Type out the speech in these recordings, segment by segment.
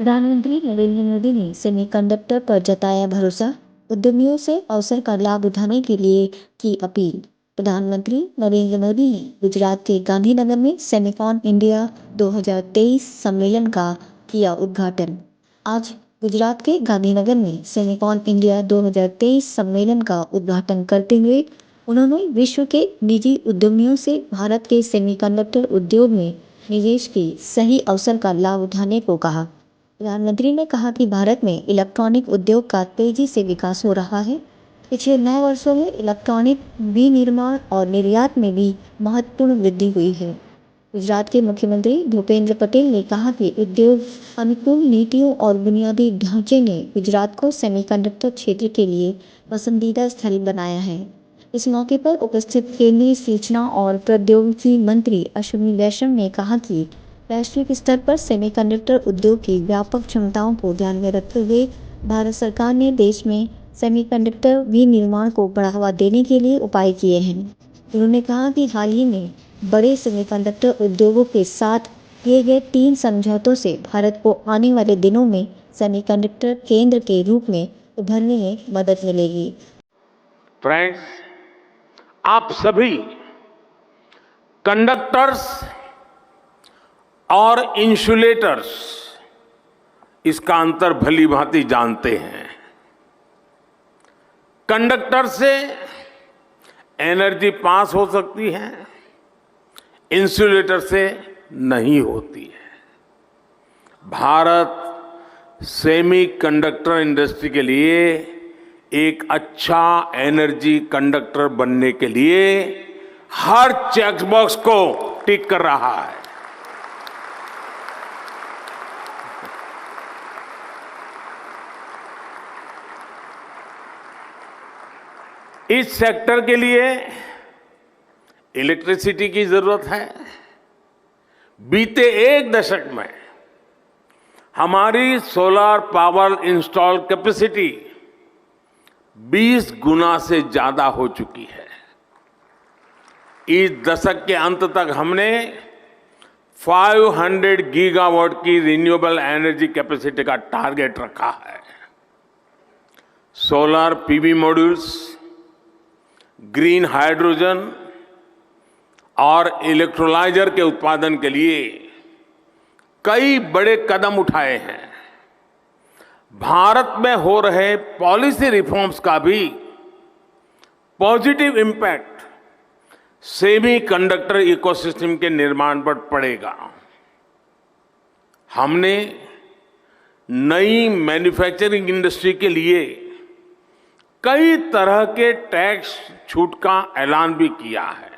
प्रधानमंत्री नरेंद्र मोदी ने सेमीकंडक्टर पर जताया भरोसा, उद्यमियों से अवसर का लाभ उठाने के लिए की अपील। प्रधानमंत्री नरेंद्र मोदी ने गुजरात के गांधीनगर में सेमिकॉन इंडिया 2023 सम्मेलन का किया उद्घाटन। आज गुजरात के गांधीनगर में सेमिकॉन इंडिया 2023 सम्मेलन का उद्घाटन करते हुए उन्होंने विश्व के निजी उद्यमियों से भारत के सेमीकंडक्टर उद्योग में निवेश के सही अवसर का लाभ उठाने को कहा। प्रधानमंत्री ने कहा कि भारत में इलेक्ट्रॉनिक उद्योग का तेजी से विकास हो रहा है। पिछले 9 वर्षों में इलेक्ट्रॉनिक विनिर्माण और निर्यात में भी महत्वपूर्ण वृद्धि हुई है। गुजरात के मुख्यमंत्री भूपेंद्र पटेल ने कहा कि उद्योग अनुकूल नीतियों और बुनियादी ढांचे ने गुजरात को सेमीकंडक्टर क्षेत्र के लिए पसंदीदा स्थल बनाया है। इस मौके पर उपस्थित केंद्रीय सूचना और प्रौद्योगिकी मंत्री अश्विनी वैष्णव ने कहा कि वैश्विक स्तर पर सेमीकंडक्टर उद्योग की व्यापक क्षमताओं को ध्यान में रखते हुए भारत सरकार ने देश में सेमीकंडक्टर विनिर्माण को बढ़ावा देने के लिए उपाय किए हैं। उन्होंने कहा कि हाल ही में बड़े सेमीकंडक्टर उद्योगों के साथ किए गए 3 समझौतों से भारत को आने वाले दिनों में सेमीकंडक्टर केंद्र के रूप में उभरने में मदद मिलेगी। फ्रेंड्स, आप सभी कंडक्टर्स और इंसुलेटर्स इसका अंतर भली भांति जानते हैं। कंडक्टर से एनर्जी पास हो सकती है, इंसुलेटर से नहीं होती है। भारत सेमीकंडक्टर इंडस्ट्री के लिए एक अच्छा एनर्जी कंडक्टर बनने के लिए हर चेक बॉक्स को टिक कर रहा है। इस सेक्टर के लिए इलेक्ट्रिसिटी की जरूरत है। बीते 1 दशक में हमारी सोलर पावर इंस्टॉल कैपेसिटी 20 गुना से ज्यादा हो चुकी है। इस दशक के अंत तक हमने 500 गीगावाट की रिन्यूएबल एनर्जी कैपेसिटी का टारगेट रखा है। Solar PV modules, green hydrogen और इलेक्ट्रोलाइजर के उत्पादन के लिए कई बड़े कदम उठाए हैं। भारत में हो रहे पॉलिसी रिफॉर्म्स का भी पॉजिटिव इम्पैक्ट सेमीकंडक्टर इकोसिस्टम के निर्माण पर पड़ेगा। हमने नई मैन्युफैक्चरिंग इंडस्ट्री के लिए कई तरह के टैक्स छूट का ऐलान भी किया है।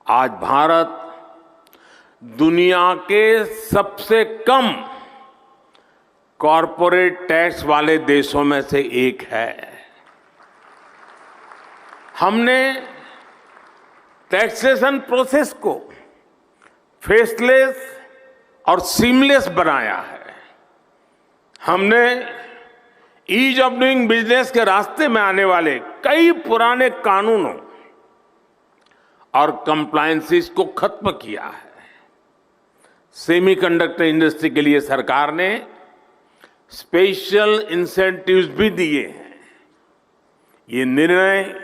आज भारत दुनिया के सबसे कम कॉरपोरेट टैक्स वाले देशों में से एक है। हमने टैक्सेशन प्रोसेस को फेसलेस और सीमलेस बनाया है। हमने ईज ऑफ डूइंग बिजनेस के रास्ते में आने वाले कई पुराने कानूनों और कंप्लायंसेस को खत्म किया है। सेमीकंडक्टर इंडस्ट्री के लिए सरकार ने स्पेशल इंसेंटिव्स भी दिए हैं। ये निर्णय,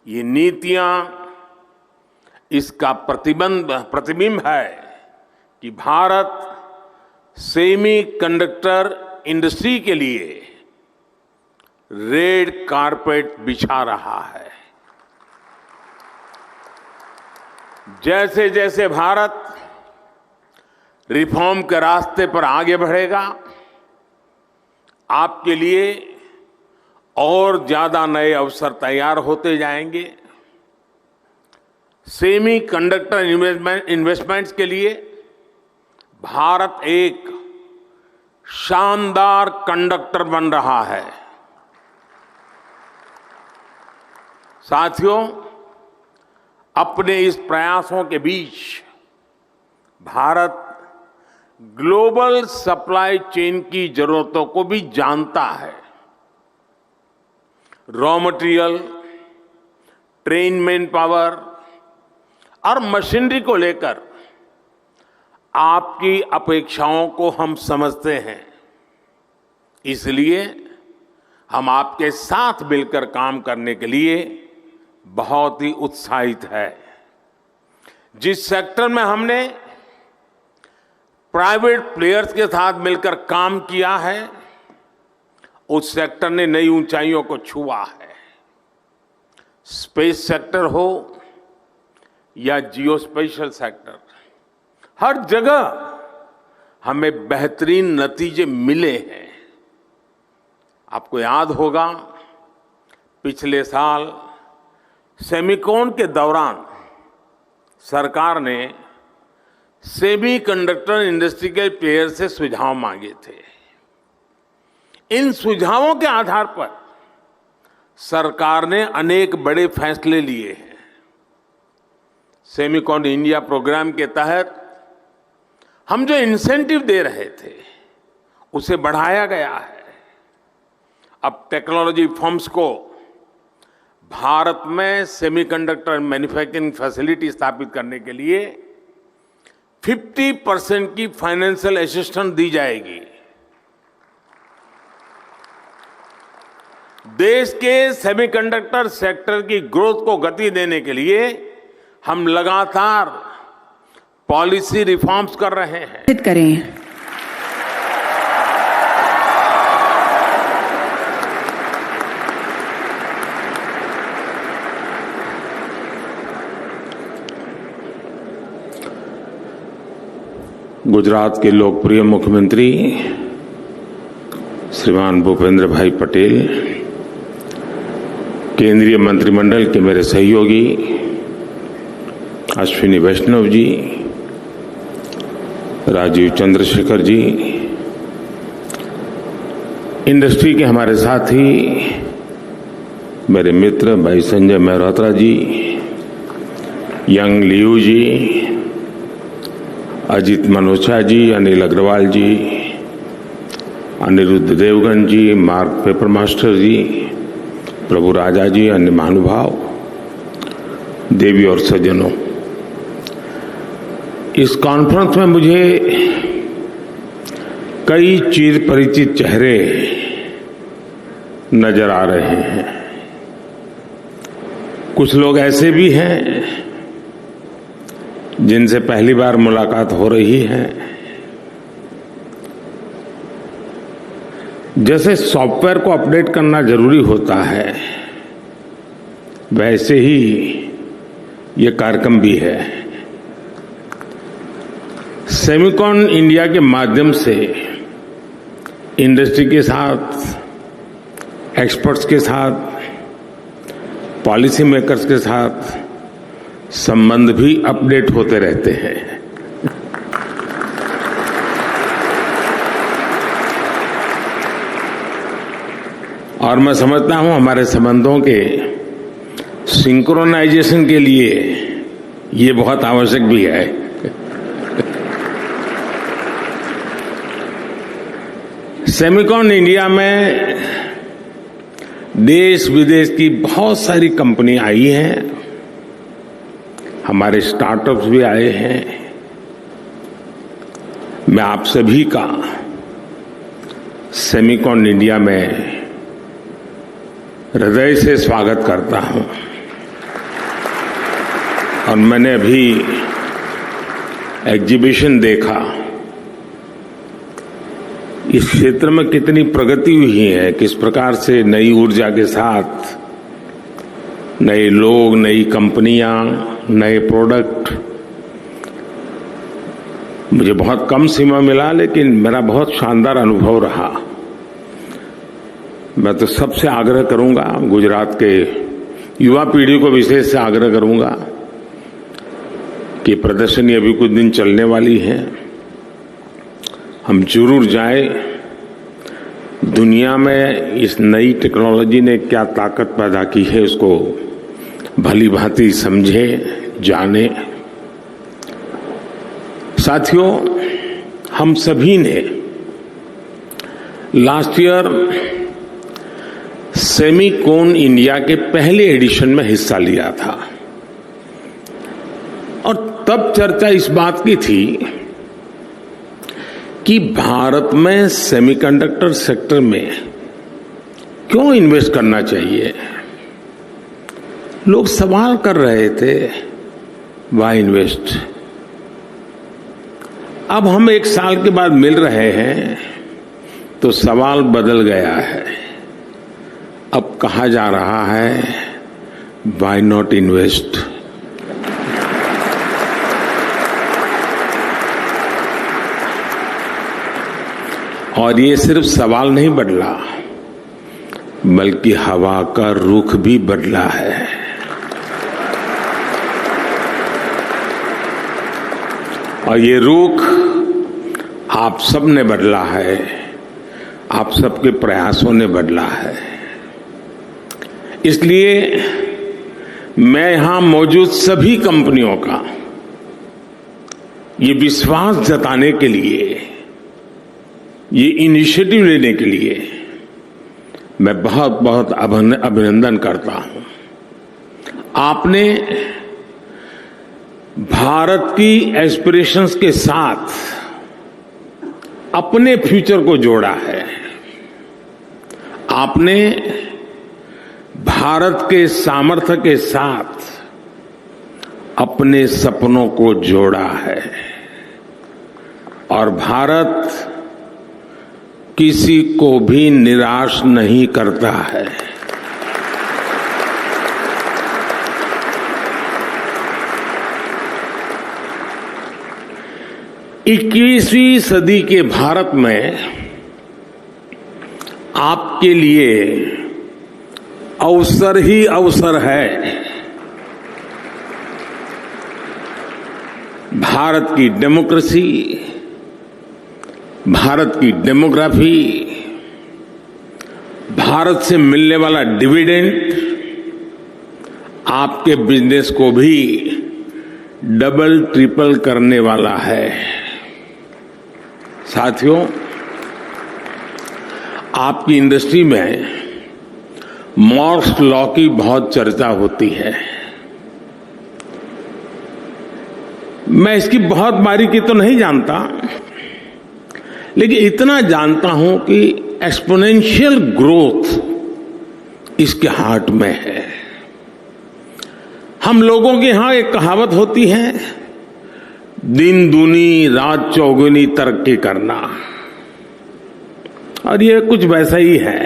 ये नीतियां इसका प्रतिबिंब है कि भारत सेमीकंडक्टर इंडस्ट्री के लिए रेड कारपेट बिछा रहा है। जैसे जैसे भारत रिफॉर्म के रास्ते पर आगे बढ़ेगा, आपके लिए और ज्यादा नए अवसर तैयार होते जाएंगे। सेमीकंडक्टर इन्वेस्टमेंट्स के लिए भारत एक शानदार कंडक्टर बन रहा है। साथियों, अपने इस प्रयासों के बीच भारत ग्लोबल सप्लाई चेन की जरूरतों को भी जानता है। Raw material, train man power और मशीनरी को लेकर आपकी अपेक्षाओं को हम समझते हैं, इसलिए हम आपके साथ मिलकर काम करने के लिए बहुत ही उत्साहित है। जिस सेक्टर में हमने प्राइवेट प्लेयर्स के साथ मिलकर काम किया है, उस सेक्टर ने नई ऊंचाइयों को छुआ है। स्पेस सेक्टर हो या जियो स्पेशल सेक्टर, हर जगह हमें बेहतरीन नतीजे मिले हैं। आपको याद होगा, पिछले साल सेमिकॉन के दौरान सरकार ने सेमीकंडक्टर इंडस्ट्री के प्लेयर से सुझाव मांगे थे। इन सुझावों के आधार पर सरकार ने अनेक बड़े फैसले लिए हैं। सेमिकॉन इंडिया प्रोग्राम के तहत हम जो इंसेंटिव दे रहे थे, उसे बढ़ाया गया है। अब टेक्नोलॉजी फर्म्स को भारत में सेमीकंडक्टर मैन्युफैक्चरिंग फैसिलिटी स्थापित करने के लिए 50% की फाइनेंशियल असिस्टेंस दी जाएगी। देश के सेमीकंडक्टर सेक्टर की ग्रोथ को गति देने के लिए हम लगातार पॉलिसी रिफॉर्म्स कर रहे हैं। करें। गुजरात के लोकप्रिय मुख्यमंत्री श्रीमान भूपेंद्र भाई पटेल, केंद्रीय मंत्रिमंडल के मेरे सहयोगी अश्विनी वैष्णव जी, राजीव चंद्रशेखर जी, इंडस्ट्री के हमारे साथी, मेरे मित्र भाई संजय मेहरोत्रा जी, यंग लियू जी, अजीत मनोचा जी, अनिल अग्रवाल जी, अनिरुद्ध देवगन जी, मार्क पेपर मास्टर जी, प्रभु राजा जी, अन्य महानुभाव, देवी और सज्जनों, इस कॉन्फ्रेंस में मुझे कई चिर परिचित चेहरे नजर आ रहे हैं। कुछ लोग ऐसे भी हैं जिनसे पहली बार मुलाकात हो रही है। जैसे सॉफ्टवेयर को अपडेट करना जरूरी होता है, वैसे ही ये कार्यक्रम भी है। सेमिकॉन इंडिया के माध्यम से इंडस्ट्री के साथ, एक्सपर्ट्स के साथ, पॉलिसी मेकर्स के साथ संबंध भी अपडेट होते रहते हैं। और मैं समझता हूं हमारे संबंधों के सिंक्रोनाइजेशन के लिए ये बहुत आवश्यक भी है। सेमिकॉन इंडिया में देश विदेश की बहुत सारी कंपनी आई हैं, हमारे स्टार्टअप्स भी आए हैं। मैं आप सभी का सेमिकॉन इंडिया में हृदय से स्वागत करता हूं। और मैंने अभी एग्जीबिशन देखा, इस क्षेत्र में कितनी प्रगति हुई है, किस प्रकार से नई ऊर्जा के साथ नए लोग, नई कंपनियां, नए प्रोडक्ट। मुझे बहुत कम समय मिला, लेकिन मेरा बहुत शानदार अनुभव रहा। मैं तो सबसे आग्रह करूंगा, गुजरात के युवा पीढ़ी को विशेष से आग्रह करूंगा कि प्रदर्शनी अभी कुछ दिन चलने वाली है, हम जरूर जाएं। दुनिया में इस नई टेक्नोलॉजी ने क्या ताकत पैदा की है, उसको भली भांति समझें, जाने। साथियों, हम सभी ने लास्ट ईयर सेमिकॉन इंडिया के पहले एडिशन में हिस्सा लिया था और तब चर्चा इस बात की थी कि भारत में सेमीकंडक्टर सेक्टर में क्यों इन्वेस्ट करना चाहिए। लोग सवाल कर रहे थे, वाई इन्वेस्ट। अब हम 1 साल के बाद मिल रहे हैं तो सवाल बदल गया है। अब कहा जा रहा है, वाई नॉट इन्वेस्ट। और ये सिर्फ सवाल नहीं बदला, बल्कि हवा का रुख भी बदला है। और ये रुख आप सब ने बदला है, आप सबके प्रयासों ने बदला है। इसलिए मैं यहां मौजूद सभी कंपनियों का ये विश्वास जताने के लिए, ये इनिशिएटिव लेने के लिए मैं बहुत बहुत अभिनंदन करता हूं। आपने भारत की एस्पिरेशंस के साथ अपने फ्यूचर को जोड़ा है। आपने भारत के सामर्थ्य के साथ अपने सपनों को जोड़ा है। और भारत किसी को भी निराश नहीं करता है। 21वीं सदी के भारत में आपके लिए अवसर ही अवसर है। भारत की डेमोक्रेसी, भारत की डेमोग्राफी, भारत से मिलने वाला डिविडेंड आपके बिजनेस को भी डबल ट्रिपल करने वाला है। साथियों, आपकी इंडस्ट्री में मॉर्स लॉ की बहुत चर्चा होती है। मैं इसकी बहुत बारीकी तो नहीं जानता, लेकिन इतना जानता हूं कि एक्सपोनेंशियल ग्रोथ इसके हार्ट में है। हम लोगों के यहां एक कहावत होती है, दिन दूनी रात चौगुनी तरक्की करना, और ये कुछ वैसा ही है।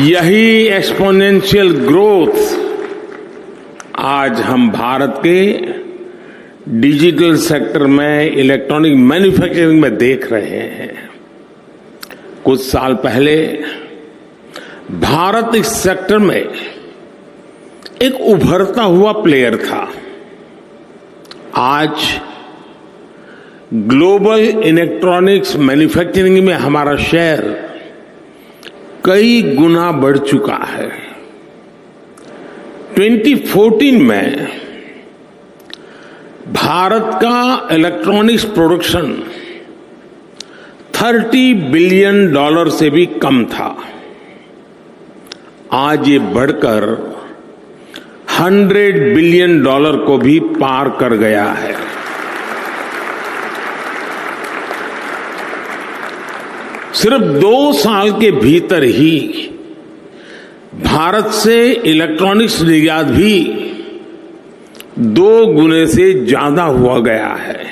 यही एक्सपोनेंशियल ग्रोथ आज हम भारत के डिजिटल सेक्टर में, इलेक्ट्रॉनिक मैन्युफैक्चरिंग में देख रहे हैं। कुछ साल पहले भारत इस सेक्टर में एक उभरता हुआ प्लेयर था। आज ग्लोबल इलेक्ट्रॉनिक्स मैन्युफैक्चरिंग में हमारा शेयर कई गुना बढ़ चुका है। 2014 में भारत का इलेक्ट्रॉनिक्स प्रोडक्शन $30 बिलियन से भी कम था। आज ये बढ़कर $100 बिलियन को भी पार कर गया है। सिर्फ 2 साल के भीतर ही भारत से इलेक्ट्रॉनिक्स निर्यात भी 2 गुने से ज्यादा हुआ गया है।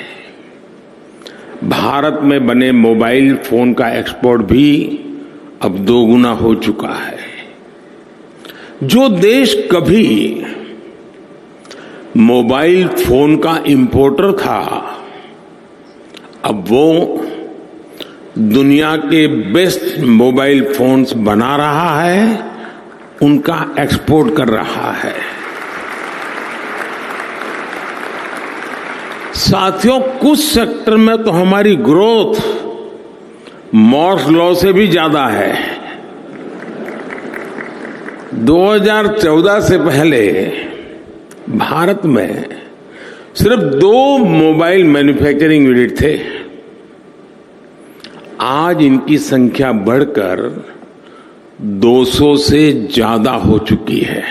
भारत में बने मोबाइल फोन का एक्सपोर्ट भी अब 2 गुना हो चुका है। जो देश कभी मोबाइल फोन का इंपोर्टर था, अब वो दुनिया के बेस्ट मोबाइल फोन्स बना रहा है, उनका एक्सपोर्ट कर रहा है। साथियों, कुछ सेक्टर में तो हमारी ग्रोथ मॉर्स लॉ से भी ज्यादा है। 2014 से पहले भारत में सिर्फ 2 मोबाइल मैन्युफैक्चरिंग यूनिट थे। आज इनकी संख्या बढ़कर 200 से ज्यादा हो चुकी है।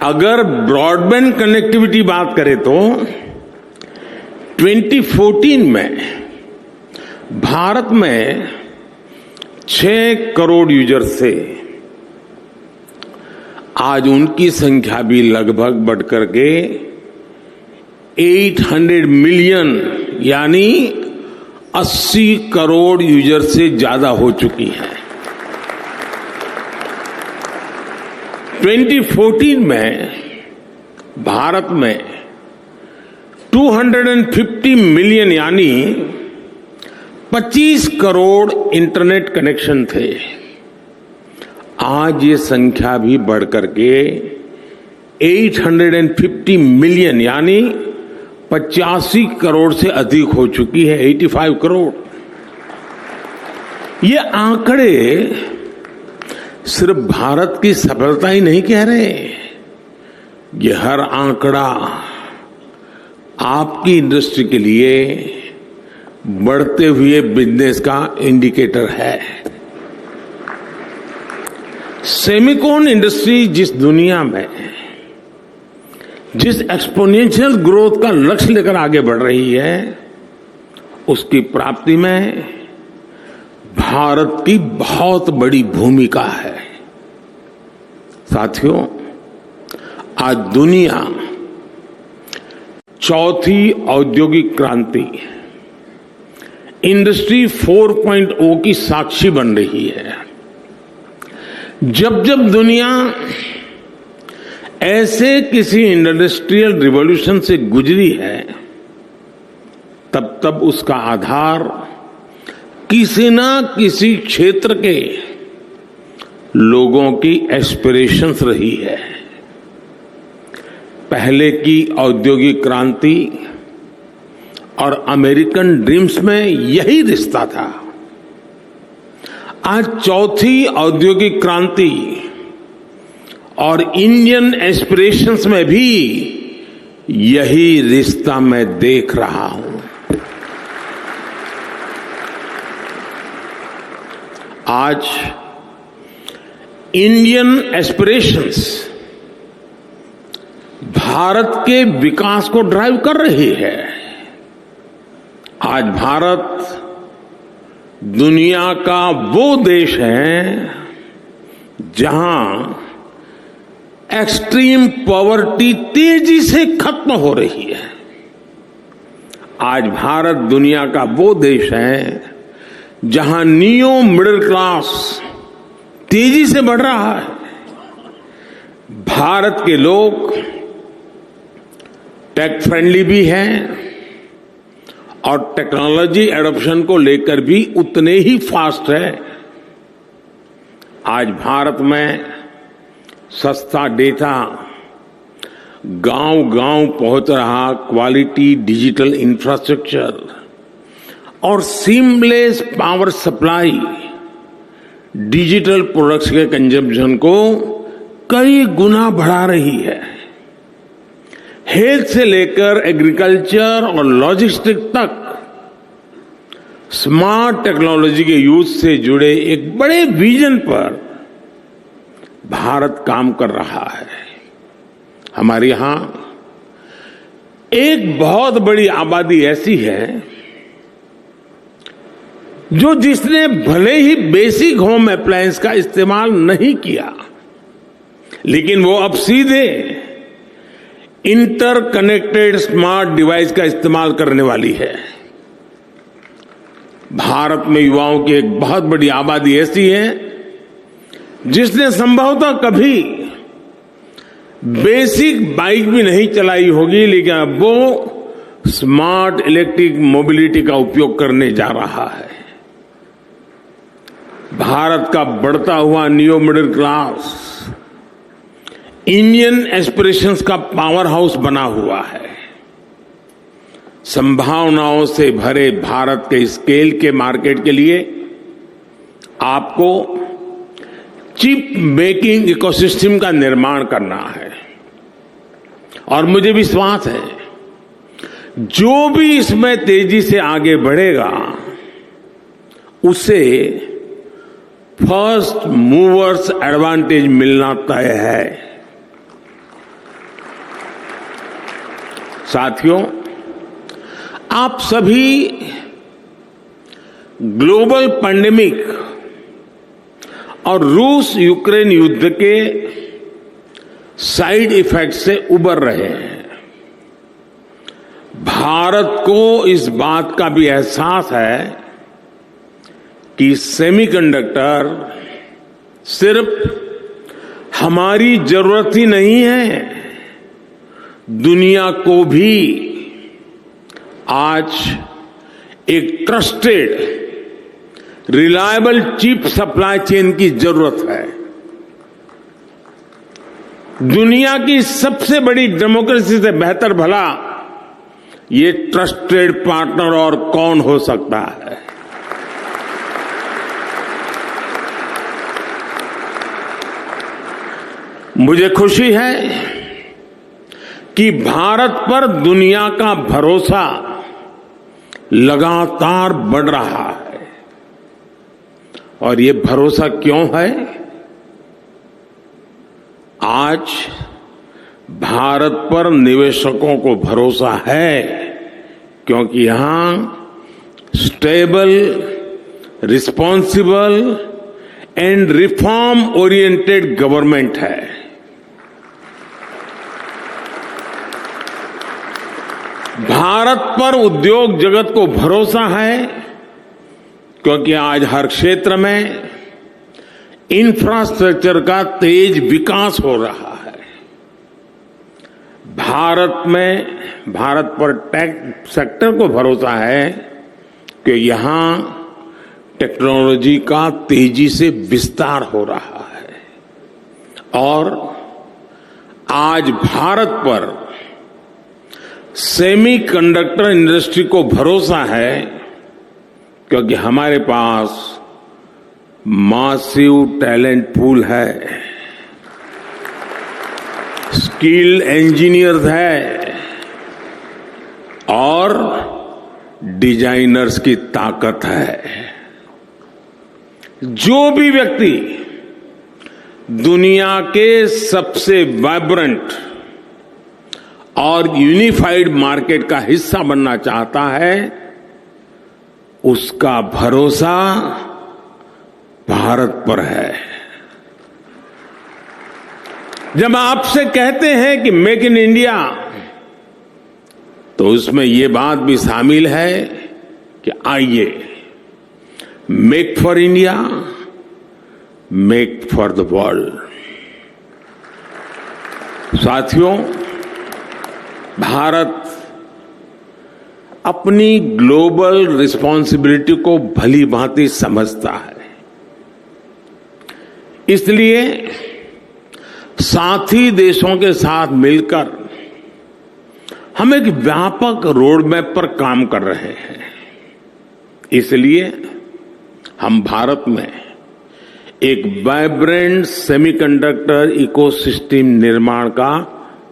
अगर ब्रॉडबैंड कनेक्टिविटी बात करें तो 2014 में भारत में 6 करोड़ यूजर्स थे। आज उनकी संख्या भी लगभग बढ़कर के 800 मिलियन यानी 80 करोड़ यूजर से ज्यादा हो चुकी है। 2014 में भारत में 250 मिलियन यानी 25 करोड़ इंटरनेट कनेक्शन थे। आज ये संख्या भी बढ़कर के 850 मिलियन यानी 85 करोड़ से अधिक हो चुकी है, 85 करोड़। ये आंकड़े सिर्फ भारत की सफलता ही नहीं कह रहे, ये हर आंकड़ा आपकी इंडस्ट्री के लिए बढ़ते हुए बिजनेस का इंडिकेटर है। सेमिकॉन इंडस्ट्री जिस दुनिया में जिस एक्सपोनेंशियल ग्रोथ का लक्ष्य लेकर आगे बढ़ रही है, उसकी प्राप्ति में भारत की बहुत बड़ी भूमिका है। साथियों, आज दुनिया चौथी औद्योगिक क्रांति इंडस्ट्री 4.0 की साक्षी बन रही है। जब जब दुनिया ऐसे किसी इंडस्ट्रियल रिवॉल्यूशन से गुजरी है, तब तब उसका आधार किसी ना किसी क्षेत्र के लोगों की एस्पिरेशंस रही है। पहले की औद्योगिक क्रांति और अमेरिकन ड्रीम्स में यही रिश्ता था। आज चौथी औद्योगिक क्रांति और इंडियन एस्पिरेशंस में भी यही रिश्ता मैं देख रहा हूं। आज इंडियन एस्पिरेशंस भारत के विकास को ड्राइव कर रही है। आज भारत दुनिया का वो देश है जहां एक्सट्रीम पॉवर्टी तेजी से खत्म हो रही है। आज भारत दुनिया का वो देश है जहां नियो मिडिल क्लास तेजी से बढ़ रहा है। भारत के लोग टेक फ्रेंडली भी हैं और टेक्नोलॉजी एडॉप्शन को लेकर भी उतने ही फास्ट है। आज भारत में सस्ता डेटा गांव-गांव पहुंच रहा, क्वालिटी डिजिटल इंफ्रास्ट्रक्चर और seamless power supply digital products के कंजम्पशन को कई गुना बढ़ा रही है। हेल्थ से लेकर एग्रीकल्चर और लॉजिस्टिक तक स्मार्ट टेक्नोलॉजी के यूज से जुड़े एक बड़े विजन पर भारत काम कर रहा है। हमारे यहां एक बहुत बड़ी आबादी ऐसी है जिसने भले ही बेसिक होम अप्लायंस का इस्तेमाल नहीं किया, लेकिन वो अब सीधे इंटरकनेक्टेड स्मार्ट डिवाइस का इस्तेमाल करने वाली है। भारत में युवाओं की एक बहुत बड़ी आबादी ऐसी है जिसने संभवतः कभी बेसिक बाइक भी नहीं चलाई होगी, लेकिन अब वो स्मार्ट इलेक्ट्रिक मोबिलिटी का उपयोग करने जा रहा है। भारत का बढ़ता हुआ neo middle class Indian aspirations का पावर हाउस बना हुआ है। संभावनाओं से भरे भारत के स्केल के मार्केट के लिए आपको चिप मेकिंग इकोसिस्टम का निर्माण करना है और मुझे विश्वास है जो भी इसमें तेजी से आगे बढ़ेगा उसे फर्स्ट मूवर्स एडवांटेज मिलना तय है। साथियों, आप सभी ग्लोबल पैंडेमिक और रूस यूक्रेन युद्ध के साइड इफेक्ट से उबर रहे हैं। भारत को इस बात का भी एहसास है कि सेमीकंडक्टर सिर्फ हमारी जरूरत ही नहीं है, दुनिया को भी आज एक trusted, reliable chip supply chain की जरूरत है। दुनिया की सबसे बड़ी डेमोक्रेसी से बेहतर भला ये ट्रस्टेड पार्टनर और कौन हो सकता है। मुझे खुशी है कि भारत पर दुनिया का भरोसा लगातार बढ़ रहा है। और ये भरोसा क्यों है? आज भारत पर निवेशकों को भरोसा है क्योंकि यहां stable, responsible and reform oriented government है। भारत पर उद्योग जगत को भरोसा है क्योंकि आज हर क्षेत्र में इंफ्रास्ट्रक्चर का तेज विकास हो रहा है। भारत पर टेक सेक्टर को भरोसा है कि यहां टेक्नोलॉजी का तेजी से विस्तार हो रहा है। और आज भारत पर सेमीकंडक्टर इंडस्ट्री को भरोसा है क्योंकि हमारे पास मासिव टैलेंट पूल है, स्किल्ड इंजीनियर्स है और डिजाइनर्स की ताकत है। जो भी व्यक्ति दुनिया के सबसे वाइब्रेंट और यूनिफाइड मार्केट का हिस्सा बनना चाहता है, उसका भरोसा भारत पर है। जब आपसे कहते हैं कि मेक इन इंडिया, तो उसमें ये बात भी शामिल है कि आइए make for India, make for the world. साथियों, भारत अपनी ग्लोबल रिस्पॉन्सिबिलिटी को भली भांति समझता है। इसलिए साथी देशों के साथ मिलकर हम एक व्यापक रोडमैप पर काम कर रहे हैं। इसलिए हम भारत में एक वाइब्रेंट सेमीकंडक्टर इकोसिस्टम निर्माण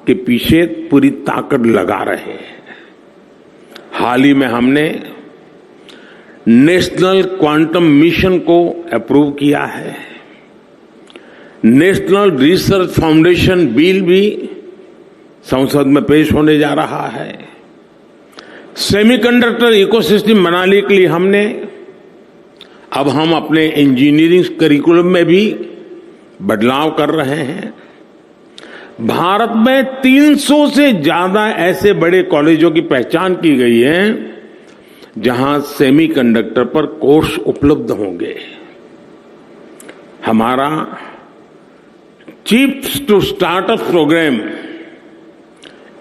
के पीछे पूरी ताकत लगा रहे हैं। हाल ही में हमने नेशनल क्वांटम मिशन को अप्रूव किया है। नेशनल रिसर्च फाउंडेशन बिल भी संसद में पेश होने जा रहा है। सेमीकंडक्टर इकोसिस्टम बनाने के लिए अब हम अपने इंजीनियरिंग करिकुलम में भी बदलाव कर रहे हैं। भारत में 300 से ज्यादा ऐसे बड़े कॉलेजों की पहचान की गई है जहां सेमीकंडक्टर पर कोर्स उपलब्ध होंगे। हमारा चिप्स टू स्टार्टअप प्रोग्राम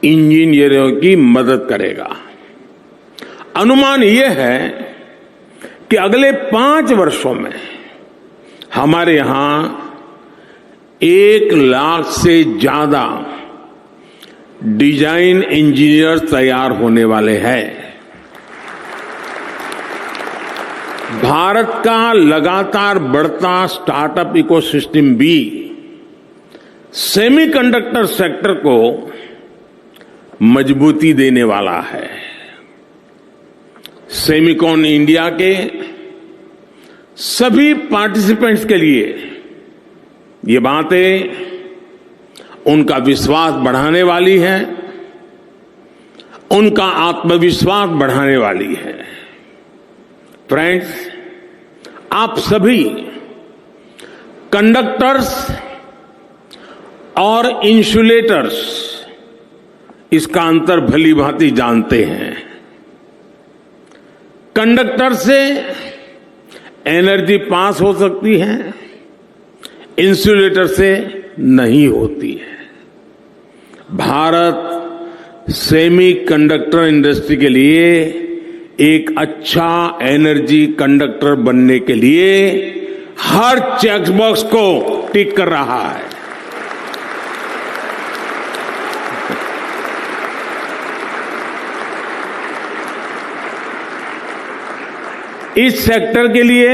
इंजीनियरों की मदद करेगा। अनुमान यह है कि अगले 5 वर्षों में हमारे यहां 1 लाख से ज्यादा डिजाइन इंजीनियर तैयार होने वाले हैं। भारत का लगातार बढ़ता स्टार्टअप इकोसिस्टम भी सेमीकंडक्टर सेक्टर को मजबूती देने वाला है। सेमिकॉन इंडिया के सभी पार्टिसिपेंट्स के लिए ये बातें उनका विश्वास बढ़ाने वाली हैं उनका आत्मविश्वास बढ़ाने वाली है। फ्रेंड्स, आप सभी कंडक्टर्स और इंसुलेटर्स इसका अंतर भली भांति जानते हैं। कंडक्टर से एनर्जी पास हो सकती है, इंसुलेटर से नहीं होती है। भारत सेमी कंडक्टर इंडस्ट्री के लिए एक अच्छा एनर्जी कंडक्टर बनने के लिए हर चेकबॉक्स को टिक कर रहा है। इस सेक्टर के लिए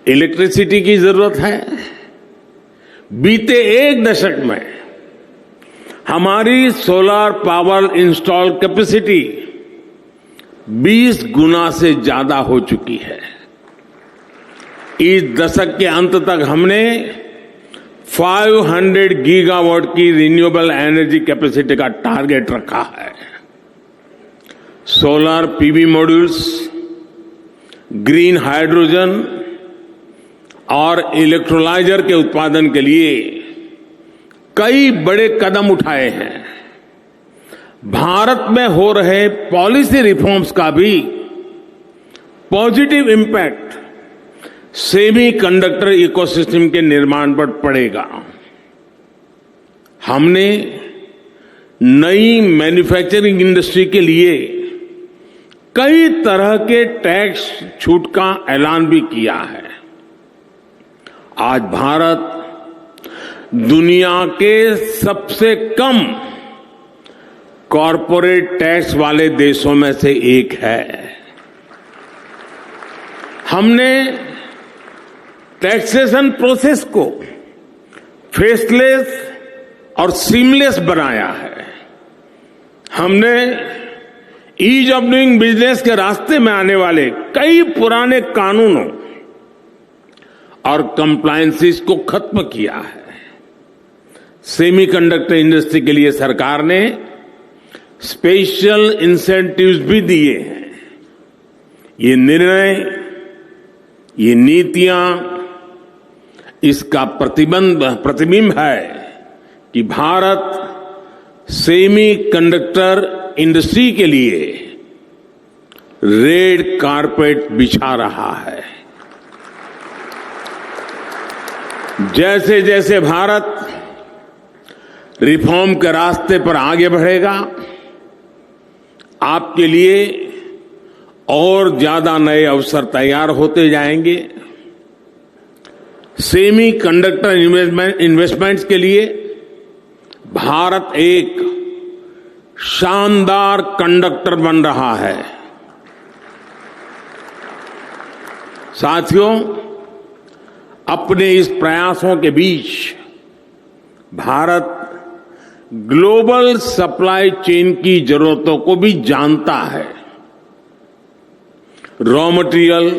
इलेक्ट्रिसिटी की जरूरत है। बीते एक दशक में हमारी सोलर पावर इंस्टॉल कैपेसिटी 20 गुना से ज्यादा हो चुकी है। इस दशक के अंत तक हमने 500 गीगावाट की रिन्यूएबल एनर्जी कैपेसिटी का टारगेट रखा है। Solar PV modules, green hydrogen और इलेक्ट्रोलाइजर के उत्पादन के लिए कई बड़े कदम उठाए हैं। भारत में हो रहे पॉलिसी रिफॉर्म्स का भी positive impact semi conductor ecosystem के निर्माण पर पड़ेगा। हमने नई मैन्युफैक्चरिंग इंडस्ट्री के लिए कई तरह के टैक्स छूट का ऐलान भी किया है। आज भारत दुनिया के सबसे कम कॉरपोरेट टैक्स वाले देशों में से एक है। हमने टैक्सेशन प्रोसेस को फेसलेस और सीमलेस बनाया है। हमने ईज ऑफ डूइंग बिजनेस के रास्ते में आने वाले कई पुराने कानूनों और कंप्लायंसेस को खत्म किया है। सेमीकंडक्टर इंडस्ट्री के लिए सरकार ने स्पेशल इंसेंटिव्स भी दिए हैं। ये निर्णय, ये नीतियां इसका प्रतिबिंब है कि भारत सेमी कंडक्टर इंडस्ट्री के लिए रेड कारपेट बिछा रहा है। जैसे जैसे भारत रिफॉर्म के रास्ते पर आगे बढ़ेगा, आपके लिए और ज्यादा नए अवसर तैयार होते जाएंगे। सेमी कंडक्टर इन्वेस्टमेंट्स के लिए भारत एक शानदार कंडक्टर बन रहा है। साथियों, अपने इस प्रयासों के बीच भारत ग्लोबल सप्लाई चेन की जरूरतों को भी जानता है। Raw material,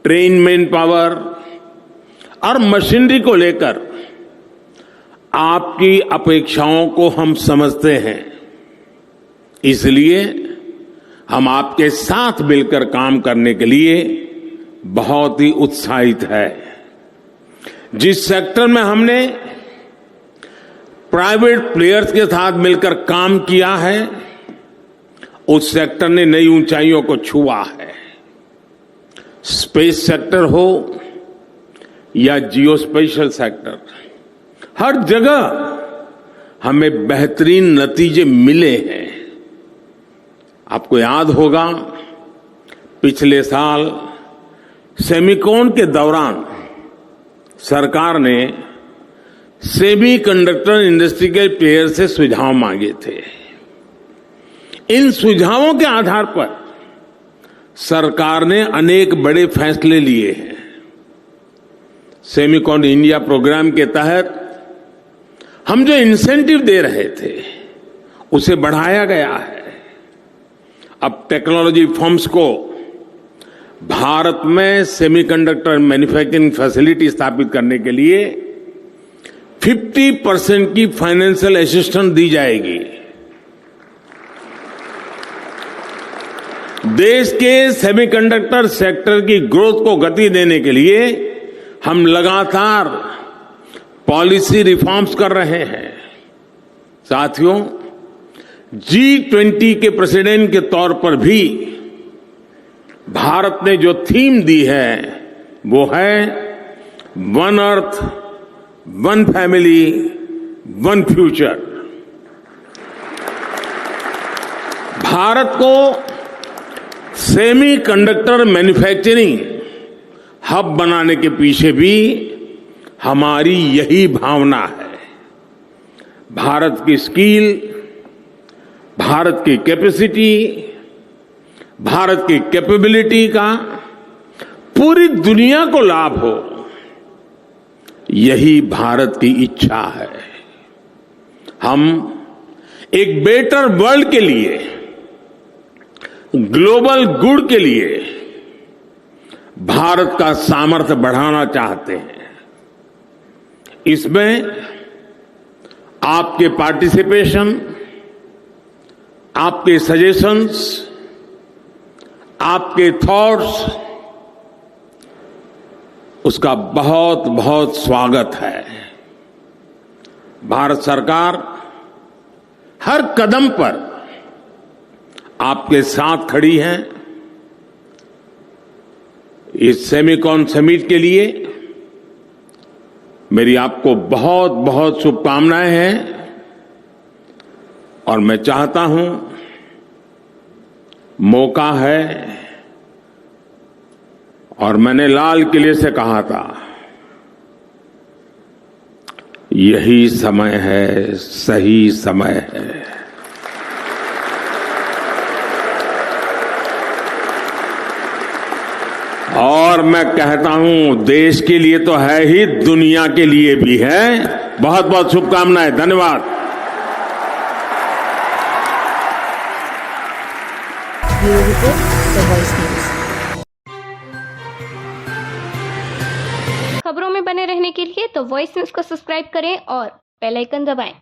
train man power और मशीनरी को लेकर आपकी अपेक्षाओं को हम समझते हैं। इसलिए हम आपके साथ मिलकर काम करने के लिए बहुत ही उत्साहित है। जिस सेक्टर में हमने प्राइवेट प्लेयर्स के साथ मिलकर काम किया है, उस सेक्टर ने नई ऊंचाइयों को छुआ है। स्पेस सेक्टर हो या जियो स्पेशल सेक्टर, हर जगह हमें बेहतरीन नतीजे मिले हैं। आपको याद होगा, पिछले साल सेमिकॉन के दौरान सरकार ने सेमी कंडक्टर इंडस्ट्री के प्लेयर से सुझाव मांगे थे। इन सुझावों के आधार पर सरकार ने अनेक बड़े फैसले लिए हैं। सेमिकॉन इंडिया प्रोग्राम के तहत हम जो इंसेंटिव दे रहे थे, उसे बढ़ाया गया है। अब टेक्नोलॉजी फर्म्स को भारत में सेमीकंडक्टर मैन्युफैक्चरिंग फैसिलिटी स्थापित करने के लिए 50% की फाइनेंशियल असिस्टेंस दी जाएगी। देश के सेमीकंडक्टर सेक्टर की ग्रोथ को गति देने के लिए हम लगातार पॉलिसी रिफॉर्म्स कर रहे हैं। साथियों, G20 के प्रेसिडेंट के तौर पर भी भारत ने जो थीम दी है वो है one earth, one family, one future. Bharat को सेमी कंडक्टर मैन्युफैक्चरिंग हब बनाने के पीछे भी हमारी यही भावना है। भारत की स्किल, भारत की कैपेसिटी, भारत की कैपेबिलिटी का पूरी दुनिया को लाभ हो, यही भारत की इच्छा है। हम एक बेटर वर्ल्ड के लिए, ग्लोबल गुड के लिए भारत का सामर्थ्य बढ़ाना चाहते हैं। इसमें आपके पार्टिसिपेशन, आपके सजेशंस, आपके थॉट्स, उसका बहुत बहुत स्वागत है। भारत सरकार हर कदम पर आपके साथ खड़ी है। इस सेमिकॉन समिट के लिए मेरी आपको बहुत बहुत शुभकामनाएं हैं और मैं चाहता हूं, मौका है, और मैंने लाल किले से कहा था, यही समय है, सही समय है। और मैं कहता हूं, देश के लिए तो है ही, दुनिया के लिए भी है। बहुत बहुत शुभकामनाएं। धन्यवाद। Bureau report, the voice news. खबरों में बने रहने के लिए तो वॉइस न्यूज को सब्सक्राइब करें और बेल आइकन दबाएं।